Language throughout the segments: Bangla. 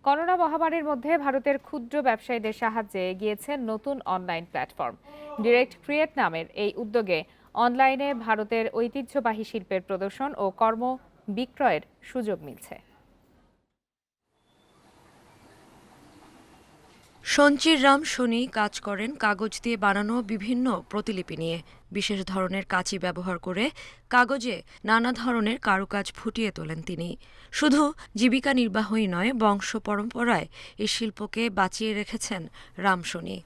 করোনা মহামারীর মধ্যে ভারতের ক্ষুদ্র ব্যবসায়ীদের সাহায্যে এগিয়েছে নতুন অনলাইন প্ল্যাটফর্ম। ডিরেক্ট ক্রিয়েট নামের এই উদ্যোগে অনলাইনে ভারতের ঐতিহ্যবাহী শিল্পের প্রদর্শন ও কর্ম বিক্রয়ের সুযোগ মিলছে। সঞ্চির রাম শনি কাজ করেন কাগজ দিয়ে বানানো বিভিন্ন প্রতিলিপি নিয়ে। বিশেষ ধরনের কাঁচি ব্যবহার করে কাগজে নানা ধরনের কারুকাজ ফুটিয়ে তোলেন তিনি। শুধু জীবিকা নির্বাহই নয়, বংশ পরম্পরায় এই শিল্পকে বাঁচিয়ে রেখেছেন রাম শনি।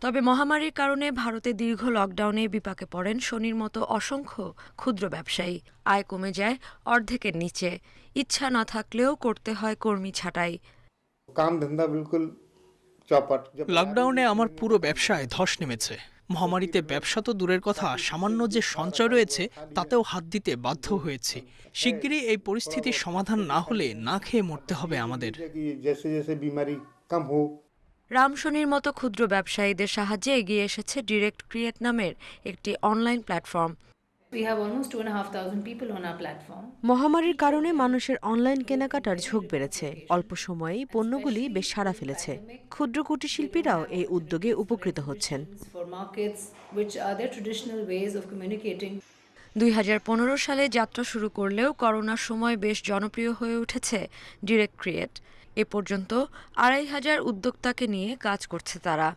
তবে মহামারীর কারণে ভারতে দীর্ঘ লকডাউনে বিপাকে পড়েন শনির মতো অসংখ্য ক্ষুদ্র ব্যবসায়ী। আয় কমে যায় অর্ধেকের নিচে। ইচ্ছা না থাকলেও করতে হয় কর্মী ছাঁটাই। काम धंधा बिल्कुल चौपट। লকডাউনে আমার পুরো ব্যবসায় ধস নেমেছে। মহামারীতে ব্যবসা তো দূরের কথা, সামান্য যে সঞ্চয় রয়েছে তাতেও হাত দিতে বাধ্য হয়েছি। শিগগিরই এই পরিস্থিতির সমাধান না হলে না খেয়ে মরতে হবে আমাদের। जैसे जैसे बीमारी कम हो। রামশনির মতো ক্ষুদ্র ব্যবসায়ীদের সাহায্যে এগিয়ে এসেছে ডিরেক্ট ক্রিয়েট নামের একটি online platform. We have almost 2,500 people on our platform. মহামারীর কারণে মানুষের অনলাইন কেনাকাটার ঝোঁক বেড়েছে। অল্প সময়েই পণ্যগুলি বেশ সাড়া ফেলেছে। ক্ষুদ্র কুটির শিল্পীরাও এই উদ্যোগে উপকৃত হচ্ছেন। For markets, which are their traditional ways of communicating. 2015 সালে যাত্রা শুরু করলেও করোনার সময় বেশ জনপ্রিয় হয়ে উঠেছে ডিরেক্ট ক্রিয়েট। এ পর্যন্ত 2,500 উদ্যোক্তাকে নিয়ে কাজ করছে তারা।